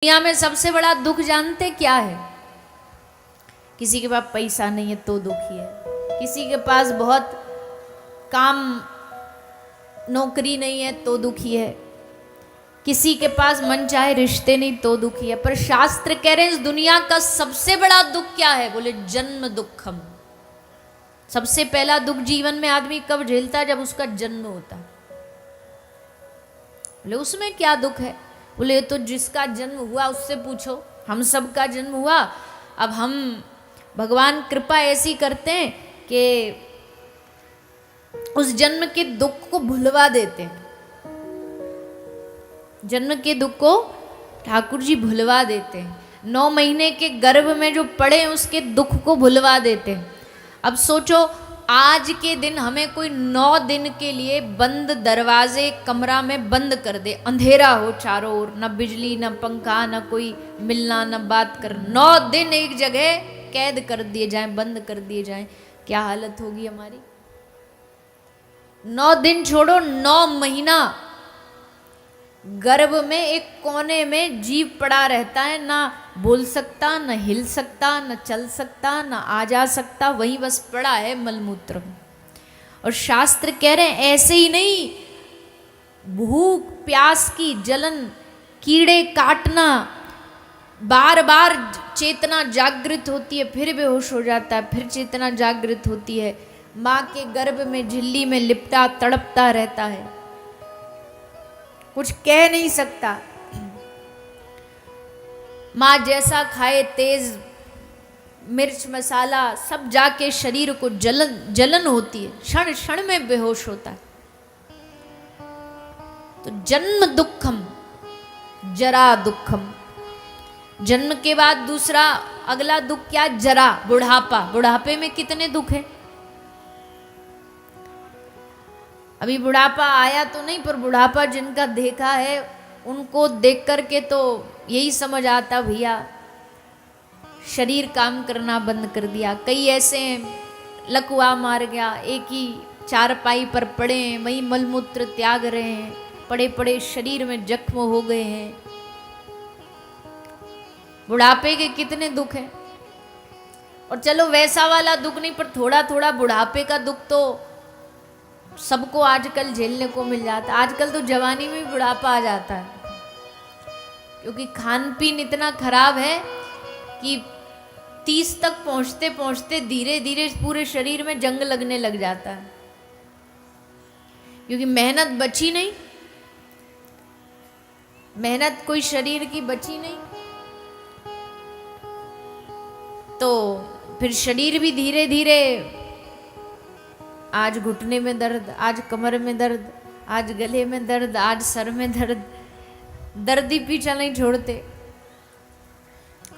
दुनिया में सबसे बड़ा दुख जानते क्या है? किसी के पास पैसा नहीं है तो दुखी है, किसी के पास बहुत काम नौकरी नहीं है तो दुखी है, किसी के पास मन चाहे रिश्ते नहीं तो दुखी है। पर शास्त्र कह रहे हैं इस दुनिया का सबसे बड़ा दुख क्या है? बोले जन्म दुखम। सबसे पहला दुख जीवन में आदमी कब झेलता है? जब उसका जन्म होता है। बोले उसमें क्या दुख है? बोले तो जिसका जन्म हुआ उससे पूछो, हम सब का जन्म हुआ। अब हम भगवान कृपा ऐसी करते हैं कि उस जन्म के दुख को भुलवा देते हैं। जन्म के दुख को ठाकुर जी भुलवा देते हैं। 9 महीने के गर्भ में जो पड़े उसके दुख को भुलवा देते हैं। अब सोचो आज के दिन हमें कोई 9 दिन के लिए बंद दरवाजे कमरा में बंद कर दे, अंधेरा हो चारों ओर, न बिजली न पंखा न कोई मिलना न बात कर, 9 दिन एक जगह कैद कर दिए जाएं, बंद कर दिए जाएं, क्या हालत होगी हमारी? 9 दिन छोड़ो, 9 महीना गर्भ में एक कोने में जीव पड़ा रहता है, ना बोल सकता, न हिल सकता, न चल सकता, न आ जा सकता, वहीं बस पड़ा है मलमूत्र में। और शास्त्र कह रहे हैं ऐसे ही नहीं, भूख प्यास की जलन, कीड़े काटना, बार बार चेतना जागृत होती है, फिर बेहोश हो जाता है, फिर चेतना जागृत होती है, माँ के गर्भ में झिल्ली में लिपटा तड़पता रहता है, कुछ कह नहीं सकता। माँ जैसा खाए तेज मिर्च मसाला सब जाके शरीर को जलन होती है, क्षण क्षण में बेहोश होता है। तो जन्म दुखम, जरा दुखम। जन्म के बाद दूसरा अगला दुख क्या? जरा, बुढ़ापा। बुढ़ापे में कितने दुख हैं? अभी बुढ़ापा आया तो नहीं, पर बुढ़ापा जिनका देखा है उनको देख करके तो यही समझ आता भैया शरीर काम करना बंद कर दिया। कई ऐसे हैं लकवा मार गया, एक ही चारपाई पर पड़े हैं, वही मलमूत्र त्याग रहे हैं, पड़े पड़े शरीर में जख्म हो गए हैं। बुढ़ापे के कितने दुख हैं। और चलो वैसा वाला दुख नहीं, पर थोड़ा थोड़ा बुढ़ापे का दुख तो सबको आजकल झेलने को मिल जाता है। आजकल तो जवानी में भी बुढ़ापा आ जाता है, क्योंकि खान पीन इतना खराब है कि 30 तक पहुंचते पहुंचते धीरे धीरे पूरे शरीर में जंग लगने लग जाता है, क्योंकि मेहनत बची नहीं, मेहनत कोई शरीर की बची नहीं, तो फिर शरीर भी धीरे धीरे, आज घुटने में दर्द, आज कमर में दर्द, आज गले में दर्द, आज सर में दर्द, दर्द ही पीछा नहीं छोड़ते।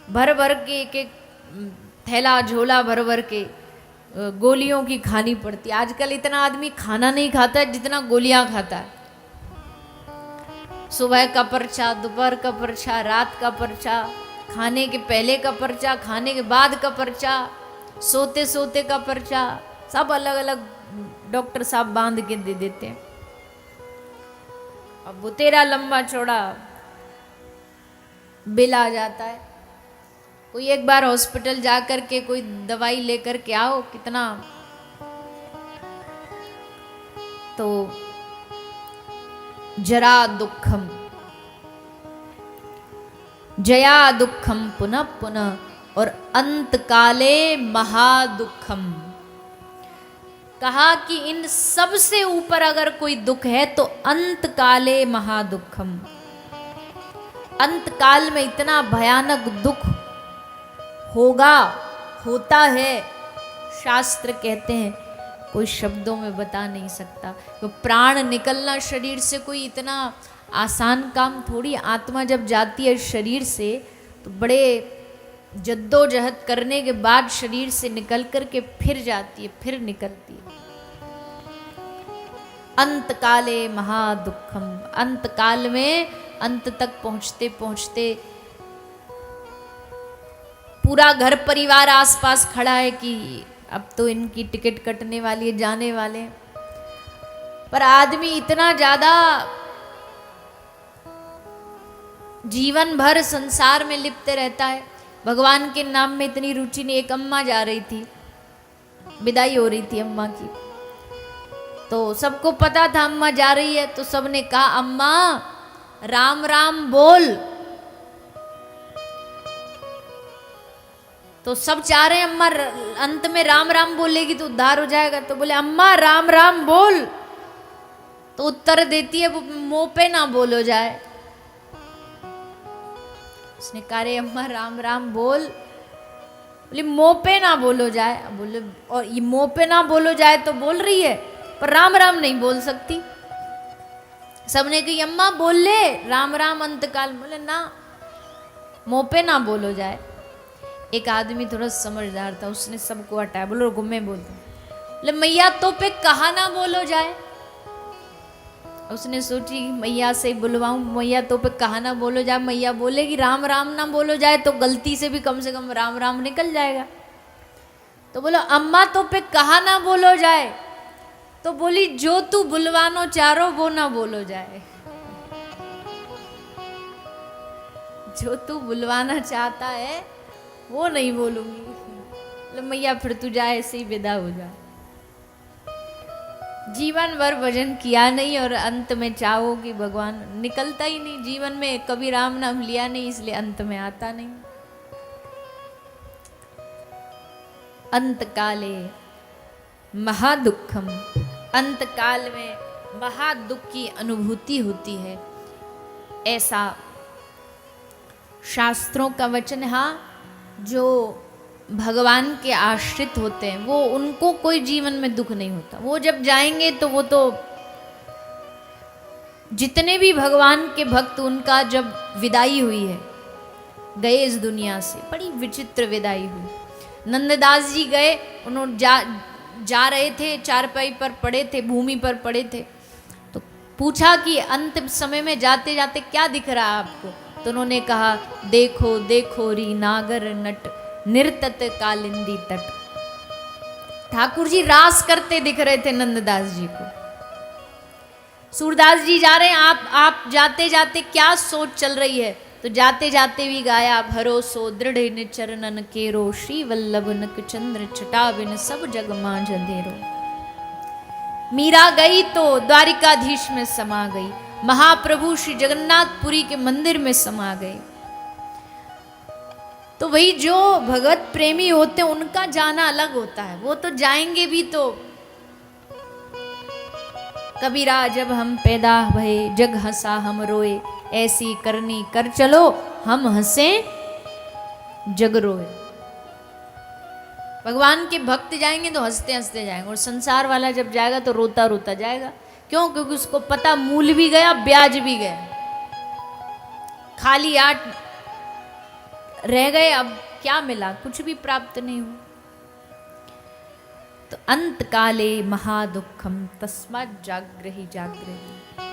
भर भर के एक एक थैला झोला भर भर के गोलियों की खानी पड़ती। आजकल इतना आदमी खाना नहीं खाता है जितना गोलियां खाता है। सुबह का पर्चा, दोपहर का पर्चा, रात का पर्चा, खाने के पहले का पर्चा, खाने के बाद का पर्चा, सोते सोते का पर्चा, सब अलग अलग डॉक्टर साहब बांध के दे देते हैं। अब वो तेरा लंबा चौड़ा बिल आ जाता है। कोई एक बार हॉस्पिटल जा कर के कोई दवाई लेकर के आओ, कितना तो जरा दुखम, जया दुखम पुनः पुनः, और अंत काले महादुखम। कहा कि इन सब से ऊपर अगर कोई दुख है तो अंत काले महादुखम। अंत काल में इतना भयानक दुख होगा, होता है, शास्त्र कहते हैं कोई शब्दों में बता नहीं सकता। तो प्राण निकलना शरीर से कोई इतना आसान काम थोड़ी। आत्मा जब जाती है शरीर से तो बड़े जद्दोजहद करने के बाद शरीर से निकल करके फिर जाती है, फिर निकलती है। अंत काले महादुखम। अंत काल में अंत तक पहुंचते पहुंचते पूरा घर परिवार आसपास खड़ा है कि अब तो इनकी टिकट कटने वाली है, जाने वाले। पर आदमी इतना ज्यादा जीवन भर संसार में लिप्त रहता है, भगवान के नाम में इतनी रुचि नहीं। एक अम्मा जा रही थी, विदाई हो रही थी अम्मा की, तो सबको पता था अम्मा जा रही है, तो सबने कहा अम्मा राम राम बोल। तो सब चाह रहे हैं अम्मा अंत में राम राम बोलेगी तो उद्धार हो जाएगा, तो बोले अम्मा राम राम बोल। तो उत्तर देती है वो मुंह पे ना बोलो जाए। उसने कहा रे अम्मा राम राम बोल। बोले मुंह पे ना बोलो जाए। बोले और ये मुंह पे ना बोलो जाए तो बोल रही है, पर राम राम नहीं बोल सकती। सबने कही अम्मा बोल ले राम राम अंतकाल। बोले ना, मुंह पे ना बोलो जाए। एक आदमी थोड़ा समझदार था, उसने सबको हटाया, बोलो गुम्मे बोल दो। बोले मैया तो पे कहा ना बोलो जाए। उसने सोची मैया से बुलवाऊं, मैया तो पे कहा ना बोलो जाए। मैया बोलेगी राम राम ना बोलो जाए तो गलती से भी कम से कम राम राम निकल जाएगा। तो बोलो अम्मा तो पे कहा ना बोलो जाए। तो बोली जो तू बुलवानो चारो वो ना बोलो जाए। जो तू बुलवाना चाहता है वो नहीं बोलूंगी। बोले मैया फिर तू जाए, ऐसे ही विदा हो जा। जीवन भर भजन किया नहीं और अंत में चाहो कि भगवान, निकलता ही नहीं जीवन में। कभी राम नाम लिया नहीं, इसलिए अंत में आता नहीं। अंत काले महादुखम, अंत काल में महादुख की अनुभूति होती है, ऐसा शास्त्रों का वचन। हाँ, जो भगवान के आश्रित होते हैं वो, उनको कोई जीवन में दुख नहीं होता। वो जब जाएंगे तो वो तो, जितने भी भगवान के भक्त, उनका जब विदाई हुई है, गए इस दुनिया से, बड़ी विचित्र विदाई हुई। नंददास जी गए, उन्होंने जा रहे थे, चारपाई पर पड़े थे, भूमि पर पड़े थे, तो पूछा कि अंत समय में जाते जाते क्या दिख रहा है आपको। तो उन्होंने कहा देखो देखो री नागर नट निर्तत कालिंदी तट। ठाकुर जी रास करते दिख रहे थे नंददास जी को। सूरदास जी जा रहे हैं, आप जाते जाते क्या सोच चल रही है। तो जाते जाते भी गाया भरोसो दृढ़ इन चरणन केरो, श्री वल्लभ नक चंद्र छटा बिन सब जग मांझ अंधेरो। मीरा गई तो द्वारिकाधीश में समा गई, महाप्रभु श्री जगन्नाथपुरी के मंदिर में समा गए। तो वही जो भगवत प्रेमी होते हैं उनका जाना अलग होता है, वो तो जाएंगे भी। तो कबीरा जब हम पैदा भये जग हंसा हम रोए, ऐसी करनी कर चलो हम हंसे जग रोए। भगवान के भक्त जाएंगे तो हंसते हंसते जाएंगे, और संसार वाला जब जाएगा तो रोता रोता जाएगा। क्यों? क्योंकि उसको पता मूल भी गया, ब्याज भी गया, खाली 8 रह गए, अब क्या मिला? कुछ भी प्राप्त नहीं हुआ। तो अंत काले महादुखम तस्मात् जाग्रहि जाग्रहि।